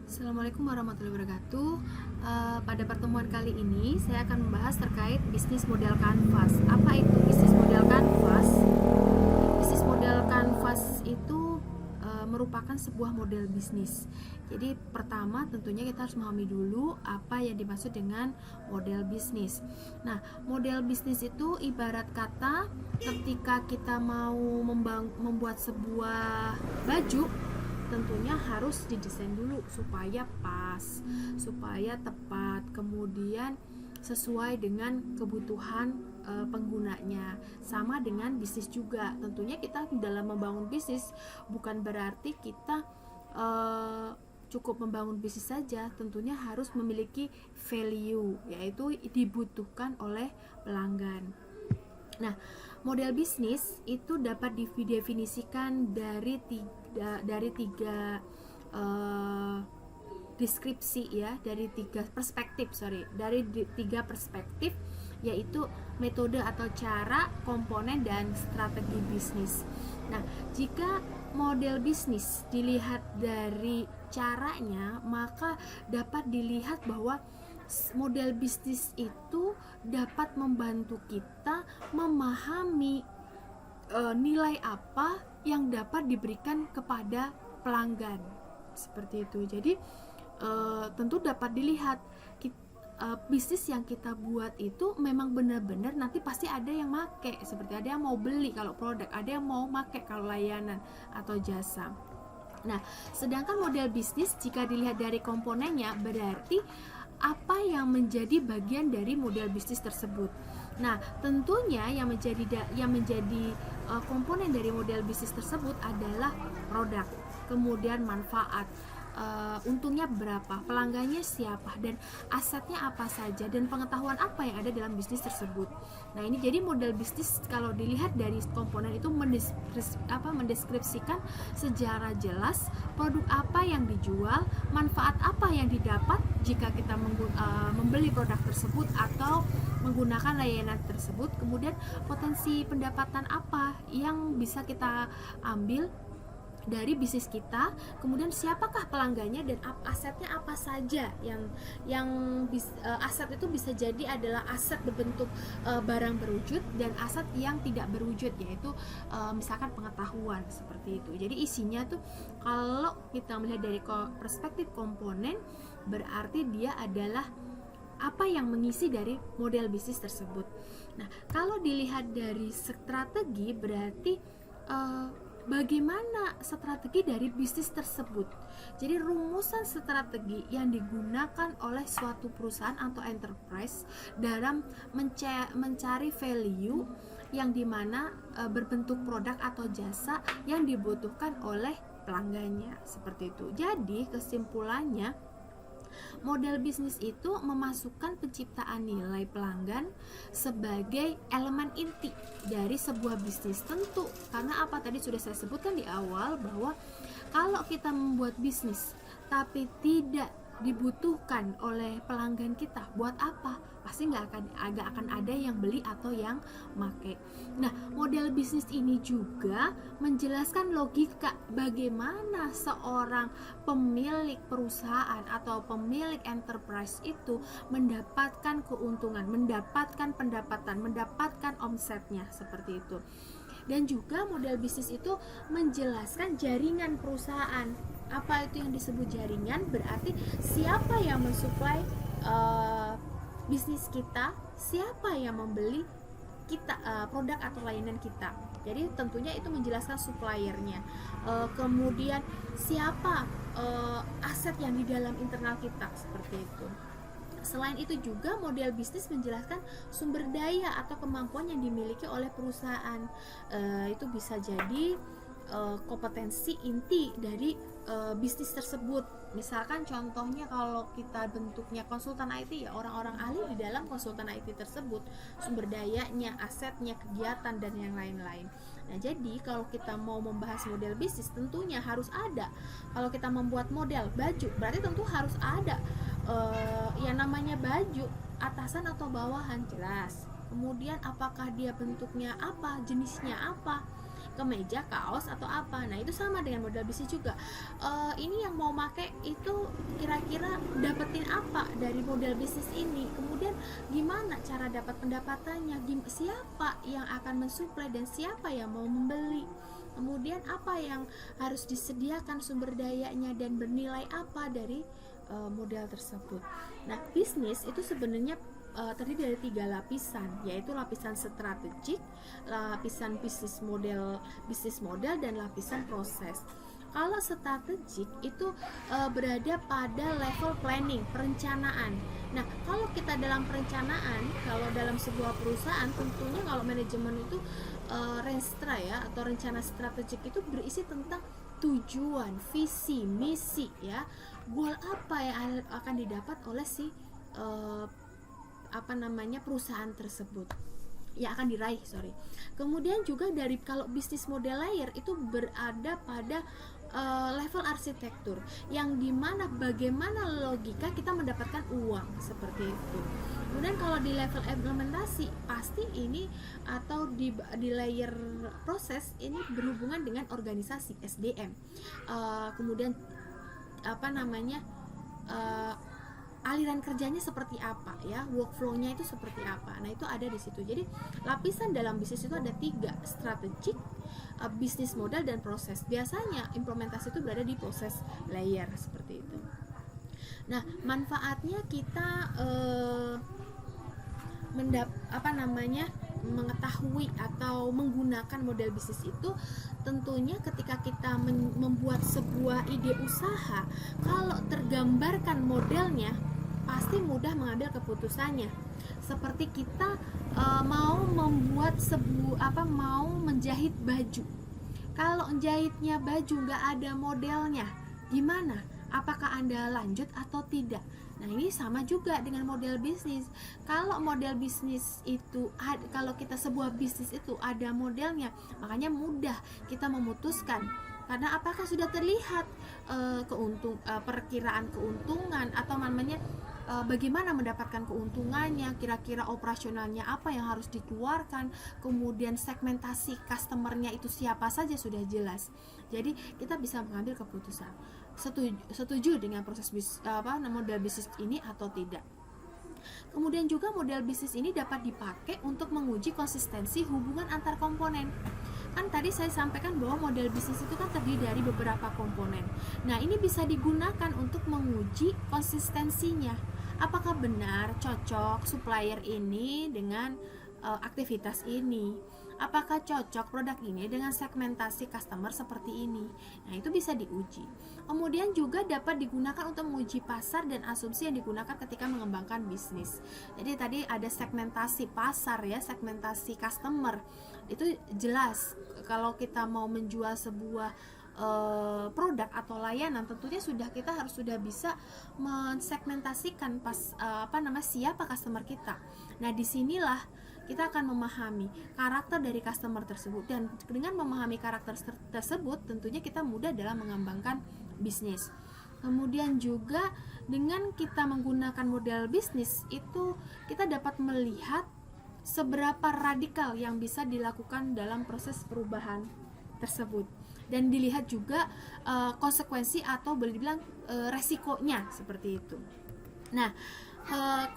Assalamualaikum warahmatullahi wabarakatuh. Pada pertemuan kali ini saya akan membahas terkait bisnis model kanvas. Apa itu bisnis model kanvas? Bisnis model kanvas itu merupakan sebuah model bisnis. Jadi pertama tentunya kita harus memahami dulu apa yang dimaksud dengan model bisnis. Nah, model bisnis itu ibarat kata ketika kita mau membuat sebuah baju, tentunya harus didesain dulu supaya pas, supaya tepat, kemudian sesuai dengan kebutuhan penggunanya. Sama dengan bisnis juga, tentunya kita dalam membangun bisnis bukan berarti kita cukup membangun bisnis saja, tentunya harus memiliki value, yaitu dibutuhkan oleh pelanggan. Nah, model bisnis itu dapat didefinisikan dari tiga deskripsi ya, dari tiga perspektif, yaitu metode atau cara, komponen, dan strategi bisnis. Nah, jika model bisnis dilihat dari caranya, maka dapat dilihat bahwa model bisnis itu dapat membantu kita memahami nilai apa yang dapat diberikan kepada pelanggan, seperti itu. Jadi tentu dapat dilihat bisnis yang kita buat itu memang benar-benar nanti pasti ada yang make, seperti ada yang mau beli kalau produk, ada yang mau make kalau layanan atau jasa. Nah, sedangkan model bisnis jika dilihat dari komponennya, berarti apa yang menjadi bagian dari model bisnis tersebut. Nah, tentunya yang menjadi komponen dari model bisnis tersebut adalah produk, kemudian manfaat, untungnya berapa, pelanggannya siapa, dan asetnya apa saja, dan pengetahuan apa yang ada dalam bisnis tersebut. Nah, ini jadi model bisnis kalau dilihat dari komponen itu mendeskripsikan secara jelas produk apa yang dijual, manfaat apa yang didapat jika kita membeli produk tersebut atau menggunakan layanan tersebut, kemudian potensi pendapatan apa yang bisa kita ambil dari bisnis kita, kemudian siapakah pelanggannya, dan asetnya apa saja aset itu bisa jadi adalah aset berbentuk barang berwujud dan aset yang tidak berwujud, yaitu misalkan pengetahuan, seperti itu. Jadi isinya tuh kalau kita melihat dari perspektif komponen, berarti dia adalah apa yang mengisi dari model bisnis tersebut. Nah, kalau dilihat dari strategi, berarti bagaimana strategi dari bisnis tersebut. Jadi rumusan strategi yang digunakan oleh suatu perusahaan atau enterprise dalam mencari value yang dimana berbentuk produk atau jasa yang dibutuhkan oleh pelanggannya, seperti itu. Jadi kesimpulannya, model bisnis itu memasukkan penciptaan nilai pelanggan sebagai elemen inti dari sebuah bisnis. Tentu karena apa, tadi sudah saya sebutkan di awal bahwa kalau kita membuat bisnis tapi tidak dibutuhkan oleh pelanggan kita, buat apa? Pasti nggak akan ada yang beli atau yang make. Nah, model bisnis ini juga menjelaskan logika bagaimana seorang pemilik perusahaan atau pemilik enterprise itu mendapatkan keuntungan, mendapatkan pendapatan, mendapatkan omsetnya, seperti itu. Dan juga model bisnis itu menjelaskan jaringan perusahaan. Apa itu yang disebut jaringan? Berarti siapa yang mensuplai bisnis kita, siapa yang membeli kita produk atau layanan kita. Jadi tentunya itu menjelaskan suppliernya. Kemudian siapa aset yang di dalam internal kita, seperti itu. Selain itu juga model bisnis menjelaskan sumber daya atau kemampuan yang dimiliki oleh perusahaan. Itu bisa jadi kompetensi inti dari bisnis tersebut. Misalkan contohnya kalau kita bentuknya konsultan IT, ya orang-orang ahli di dalam konsultan IT tersebut, sumber dayanya, asetnya, kegiatan, dan yang lain-lain. Nah, jadi kalau kita mau membahas model bisnis, tentunya harus ada. Kalau kita membuat model baju, berarti tentu harus ada yang namanya baju, atasan atau bawahan, jelas. Kemudian apakah dia bentuknya apa, jenisnya apa. kemeja, kaos atau apa. Nah itu sama dengan model bisnis juga. Ini yang mau make itu kira-kira dapetin apa dari model bisnis ini, kemudian gimana cara dapat pendapatannya, siapa yang akan mensuplai dan siapa yang mau membeli, kemudian apa yang harus disediakan sumber dayanya dan bernilai apa dari model tersebut. Nah bisnis itu sebenarnya terdiri dari 3 lapisan, yaitu lapisan strategik, lapisan bisnis model dan lapisan proses. Kalau strategik itu berada pada level planning, perencanaan. Nah, kalau kita dalam perencanaan, kalau dalam sebuah perusahaan, tentunya kalau manajemen itu Renstra ya, atau rencana strategik itu berisi tentang tujuan, visi, misi ya, goal apa yang akan didapat oleh si perusahaan tersebut yang akan diraih, Kemudian juga dari kalau bisnis model layer itu berada pada level arsitektur, yang dimana bagaimana logika kita mendapatkan uang, seperti itu. Kemudian kalau di level implementasi, pasti ini atau di layer proses ini berhubungan dengan organisasi SDM, kemudian aliran kerjanya seperti apa ya, workflow-nya itu seperti apa. Nah itu ada di situ. Jadi lapisan dalam bisnis itu ada 3, strategik, bisnis model, dan proses. Biasanya implementasi itu berada di proses layer, seperti itu. Nah manfaatnya kita mengetahui atau menggunakan model bisnis itu, tentunya ketika kita membuat sebuah ide usaha, kalau tergambarkan modelnya pasti mudah mengambil keputusannya. Seperti kita mau membuat mau menjahit baju, kalau jahitnya baju nggak ada modelnya, gimana? Apakah Anda lanjut atau tidak? Nah ini sama juga dengan model bisnis. Kalau model bisnis itu, kalau kita sebuah bisnis itu ada modelnya, makanya mudah kita memutuskan. Karena apakah sudah terlihat perkiraan keuntungan atau bagaimana mendapatkan keuntungannya, kira-kira operasionalnya apa yang harus dikeluarkan, kemudian segmentasi customernya itu siapa saja sudah jelas. Jadi kita bisa mengambil keputusan setuju dengan proses model bisnis ini atau tidak. Kemudian juga model bisnis ini dapat dipakai untuk menguji konsistensi hubungan antar komponen. Kan tadi saya sampaikan bahwa model bisnis itu kan terdiri dari beberapa komponen. Nah ini bisa digunakan untuk menguji konsistensinya. Apakah benar cocok supplier ini dengan aktivitas ini? Apakah cocok produk ini dengan segmentasi customer seperti ini? Nah itu bisa diuji. Kemudian juga dapat digunakan untuk menguji pasar dan asumsi yang digunakan ketika mengembangkan bisnis. Jadi tadi ada segmentasi pasar ya, segmentasi customer. Itu jelas kalau kita mau menjual sebuah produk atau layanan, tentunya kita harus sudah bisa mensegmentasikan siapa customer kita. Nah disinilah kita akan memahami karakter dari customer tersebut, dan dengan memahami karakter tersebut tentunya kita mudah dalam mengembangkan bisnis. Kemudian juga dengan kita menggunakan model bisnis itu kita dapat melihat seberapa radikal yang bisa dilakukan dalam proses perubahan tersebut, dan dilihat juga konsekuensi atau boleh dibilang resikonya, seperti itu. Nah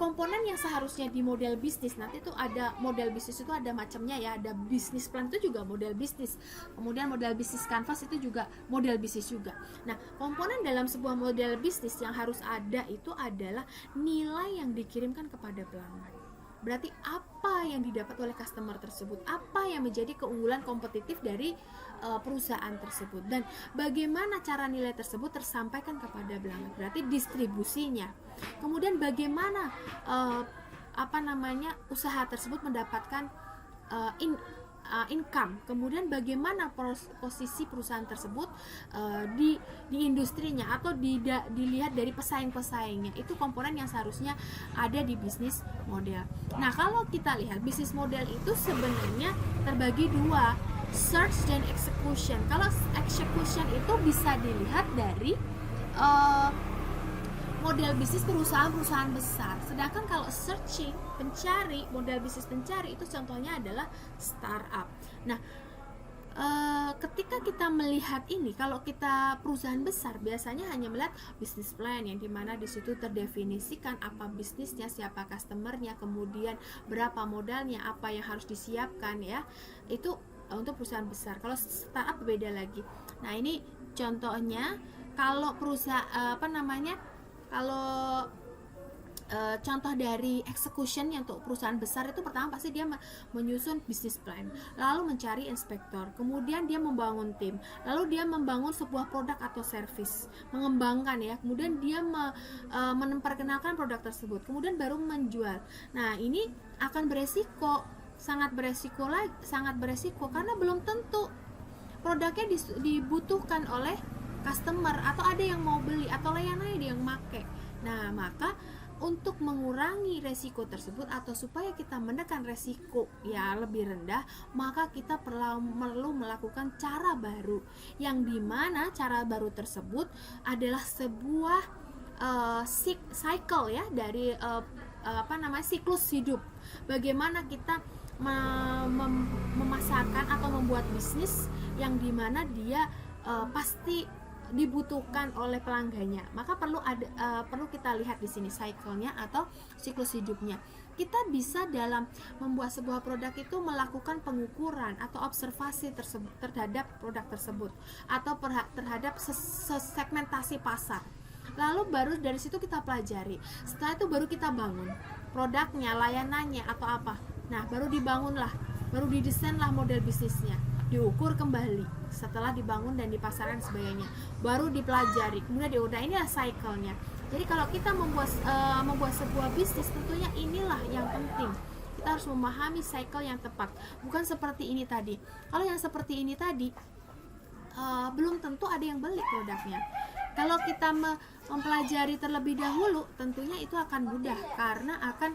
komponen yang seharusnya di model bisnis, nanti itu ada model bisnis itu ada macamnya ya, ada bisnis plan itu juga model bisnis, kemudian model bisnis canvas itu juga model bisnis juga. Nah komponen dalam sebuah model bisnis yang harus ada itu adalah nilai yang dikirimkan kepada pelanggan. Berarti apa yang didapat oleh customer tersebut, apa yang menjadi keunggulan kompetitif dari perusahaan tersebut, dan bagaimana cara nilai tersebut tersampaikan kepada pelanggan. Berarti distribusinya. Kemudian bagaimana usaha tersebut mendapatkan income, kemudian bagaimana posisi perusahaan tersebut di industrinya atau dilihat dari pesaing-pesaingnya. Itu komponen yang seharusnya ada di bisnis model. Nah kalau kita lihat bisnis model itu sebenarnya terbagi 2, search dan execution. Kalau execution itu bisa dilihat dari model bisnis perusahaan-perusahaan besar. Sedangkan kalau searching, model bisnis pencari itu contohnya adalah startup. Nah, ketika kita melihat ini, kalau kita perusahaan besar biasanya hanya melihat bisnis plan yang dimana di situ terdefinisikan apa bisnisnya, siapa customernya, kemudian berapa modalnya, apa yang harus disiapkan ya. Itu untuk perusahaan besar. Kalau startup beda lagi. Nah, ini contohnya kalau perusahaan kalau contoh dari execution yang untuk perusahaan besar itu pertama pasti dia menyusun bisnis plan, lalu mencari inspektor, kemudian dia membangun tim, lalu dia membangun sebuah produk atau service, mengembangkan ya, kemudian dia memperkenalkan produk tersebut, kemudian baru menjual. Nah, ini akan beresiko, sangat beresiko karena belum tentu produknya dibutuhkan oleh customer atau ada yang mau beli atau layanannya dia yang make. Nah, maka untuk mengurangi resiko tersebut atau supaya kita menekan resiko ya lebih rendah, maka kita perlu melakukan cara baru, yang dimana cara baru tersebut adalah sebuah cycle ya dari siklus hidup. Bagaimana kita memasarkan atau membuat bisnis yang dimana dia pasti dibutuhkan oleh pelanggannya, maka perlu kita lihat di sini cycle-nya atau siklus hidupnya. Kita bisa dalam membuat sebuah produk itu melakukan pengukuran atau observasi terhadap produk tersebut atau terhadap segmentasi pasar. Lalu baru dari situ kita pelajari. Setelah itu baru kita bangun produknya, layanannya atau apa. Nah, baru didesainlah model bisnisnya, diukur kembali setelah dibangun dan dipasarkan sebagainya, baru dipelajari, kemudian diudah. Inilah cycle-nya. Jadi kalau kita membuat sebuah bisnis, tentunya inilah yang penting. Kita harus memahami cycle yang tepat, bukan seperti ini tadi. Kalau yang seperti ini tadi belum tentu ada yang beli produknya. Kalau kita mempelajari terlebih dahulu, tentunya itu akan mudah karena akan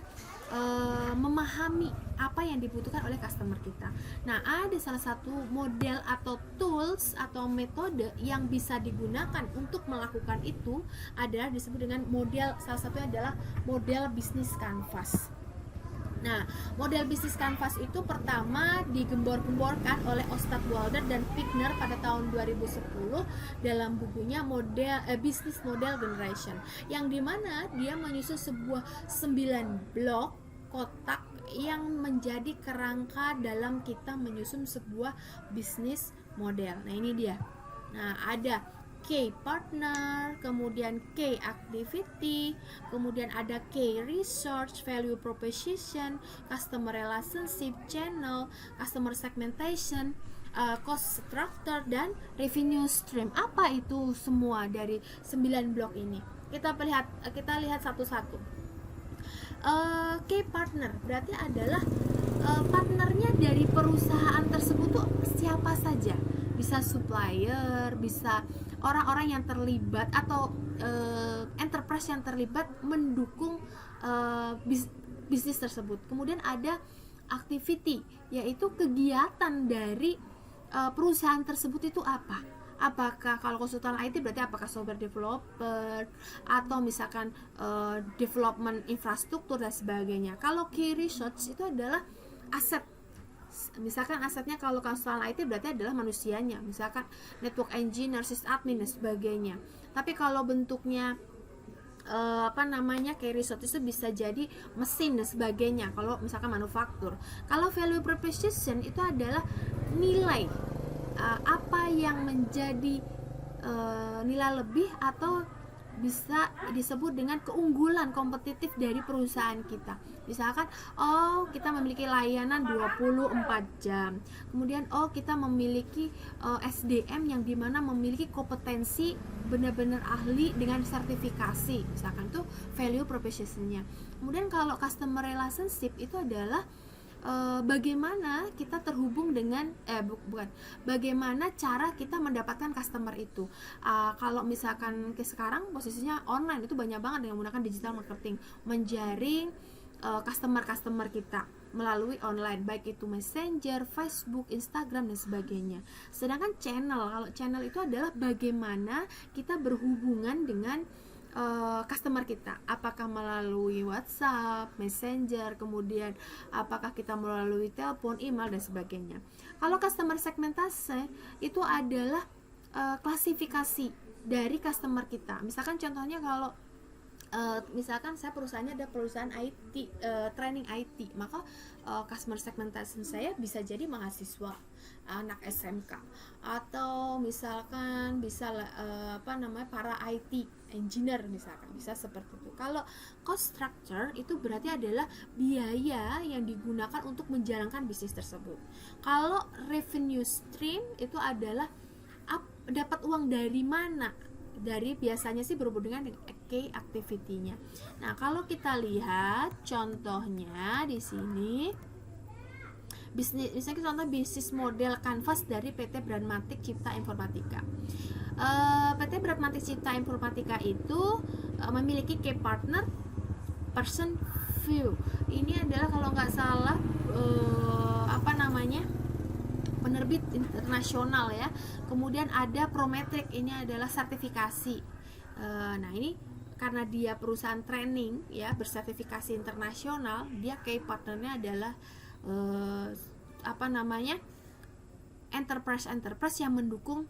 memahami apa yang dibutuhkan oleh customer kita. Nah, ada salah satu model atau tools atau metode yang bisa digunakan untuk melakukan itu adalah disebut dengan model, salah satunya adalah model bisnis kanvas. Nah, model bisnis kanvas itu pertama digembor-gemborkan oleh Ostad Walder dan Pigner pada tahun 2010 dalam bukunya Business Model Generation, yang dimana dia menyusun sebuah 9 blok kotak yang menjadi kerangka dalam kita menyusun sebuah bisnis model. Nah, ini dia. Nah, ada K partner, kemudian K activity, kemudian ada K research, value proposition, customer relationship, channel, customer segmentation, cost structure, dan revenue stream. Apa itu semua dari 9 blok ini? Kita lihat satu-satu. K partner berarti adalah partnernya dari perusahaan tersebut tuh siapa saja. Bisa supplier, bisa orang-orang yang terlibat atau enterprise yang terlibat mendukung bisnis tersebut. Kemudian ada activity, yaitu kegiatan dari perusahaan tersebut itu apa. Apakah kalau konsultan IT berarti apakah software developer atau misalkan development infrastruktur dan sebagainya. Kalau key research itu adalah aset. Misalkan asetnya kalau konsultan IT berarti adalah manusianya, misalkan network engineer, sysadmin dan sebagainya. Tapi kalau bentuknya key research itu bisa jadi mesin dan sebagainya kalau misalkan manufaktur. Kalau value proposition itu adalah nilai, apa yang menjadi nilai lebih atau bisa disebut dengan keunggulan kompetitif dari perusahaan kita. Misalkan kita memiliki layanan 24 jam. Kemudian kita memiliki SDM yang dimana memiliki kompetensi benar-benar ahli dengan sertifikasi. Misalkan itu value proposition-nya. Kemudian kalau customer relationship itu adalah bagaimana kita terhubung dengan bagaimana cara kita mendapatkan customer itu. Kalau misalkan sekarang posisinya online, itu banyak banget yang menggunakan digital marketing, menjaring customer kita melalui online, baik itu Messenger, Facebook, Instagram dan sebagainya. Sedangkan kalau channel itu adalah bagaimana kita berhubungan dengan customer kita, apakah melalui WhatsApp, Messenger, kemudian apakah kita melalui telepon, email dan sebagainya. Kalau customer segmentasi itu adalah klasifikasi dari customer kita. Misalkan contohnya kalau misalkan saya perusahaannya ada perusahaan IT, training IT, maka customer segmentation saya bisa jadi mahasiswa, anak SMK, atau misalkan bisa para IT engineer, misalkan bisa seperti itu. Kalau cost structure itu berarti adalah biaya yang digunakan untuk menjalankan bisnis tersebut. Kalau revenue stream itu adalah dapat uang dari mana, dari biasanya sih berhubungan dengan key activity-nya. Nah, kalau kita lihat contohnya di sini, misalnya contoh bisnis model canvas dari PT Brandmatic Cipta Informatika. PT Brandmatic Cipta Informatika itu memiliki key partner person view. Ini adalah kalau nggak salah penerbit internasional ya. Kemudian ada Prometric, ini adalah sertifikasi. Nah, ini karena dia perusahaan training ya, bersertifikasi internasional, dia key partnernya adalah enterprise yang mendukung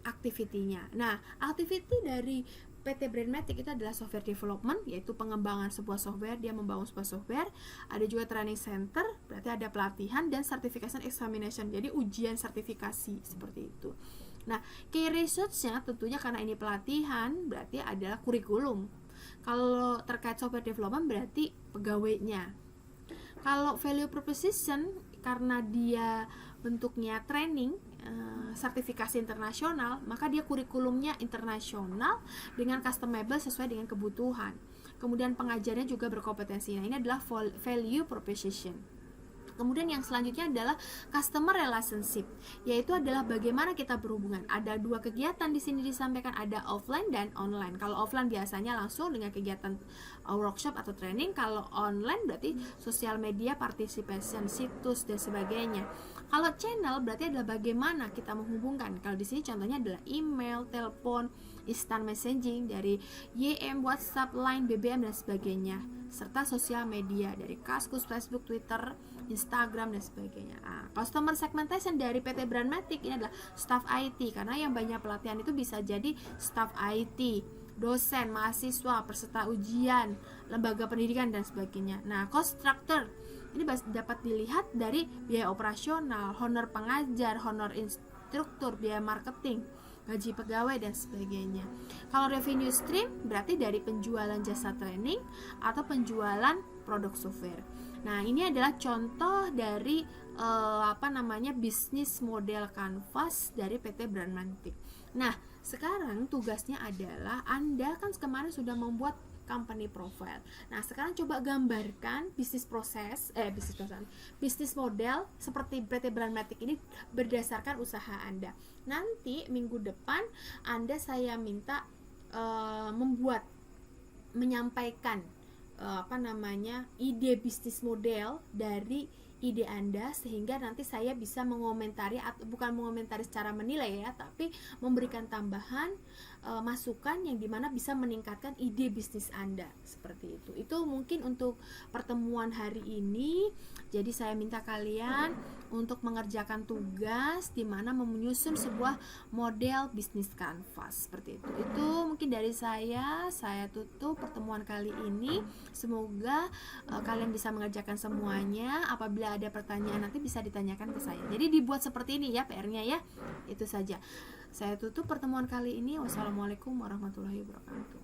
aktivitinya. Nah, aktiviti dari PT Brandmatic itu adalah software development, yaitu pengembangan sebuah software, dia membangun sebuah software. Ada juga training center, berarti ada pelatihan, dan certification examination, jadi ujian sertifikasi seperti itu. Nah, key research-nya tentunya karena ini pelatihan, berarti adalah kurikulum. Kalau terkait software development berarti pegawainya. Kalau value proposition karena dia bentuknya training, sertifikasi internasional, maka dia kurikulumnya internasional dengan customable sesuai dengan kebutuhan. Kemudian pengajarnya juga berkompetensi. Nah, ini adalah value proposition. Kemudian yang selanjutnya adalah customer relationship, yaitu adalah bagaimana kita berhubungan. Ada dua kegiatan di sini disampaikan, ada offline dan online. Kalau offline biasanya langsung dengan kegiatan workshop atau training. Kalau online berarti sosial media, participation, situs dan sebagainya. Kalau channel berarti adalah bagaimana kita menghubungkan. Kalau di sini contohnya adalah email, telepon, instant messaging dari YM, WhatsApp, Line, BBM dan sebagainya, serta sosial media dari Kaskus, Facebook, Twitter, Instagram dan sebagainya. Customer segmentation dari PT Brandmatic ini adalah staff IT, karena yang banyak pelatihan itu bisa jadi staff IT, dosen, mahasiswa, peserta ujian, lembaga pendidikan dan sebagainya. Nah, cost structure ini dapat dilihat dari biaya operasional, honor pengajar, honor instruktur, biaya marketing, gaji pegawai dan sebagainya. Kalau revenue stream berarti dari penjualan jasa training atau penjualan produk software. Nah, ini adalah contoh dari bisnis model canvas dari PT Brandmatic. Nah, sekarang tugasnya adalah Anda kan kemarin sudah membuat company profile. Nah, sekarang coba gambarkan bisnis model seperti PT Brandmatic ini berdasarkan usaha Anda. Nanti minggu depan saya minta menyampaikan ide bisnis model dari ide Anda, sehingga nanti saya bisa mengomentari, atau bukan mengomentari secara menilai ya, tapi memberikan tambahan masukan yang dimana bisa meningkatkan ide bisnis Anda seperti itu. Itu mungkin untuk pertemuan hari ini. Jadi saya minta kalian untuk mengerjakan tugas dimana menyusun sebuah model bisnis canvas seperti itu. Itu mungkin dari saya tutup pertemuan kali ini. Semoga kalian bisa mengerjakan semuanya. Apabila ada pertanyaan nanti bisa ditanyakan ke saya. Jadi dibuat seperti ini ya PR-nya ya. Itu saja. Saya tutup pertemuan kali ini. Wassalamualaikum warahmatullahi wabarakatuh.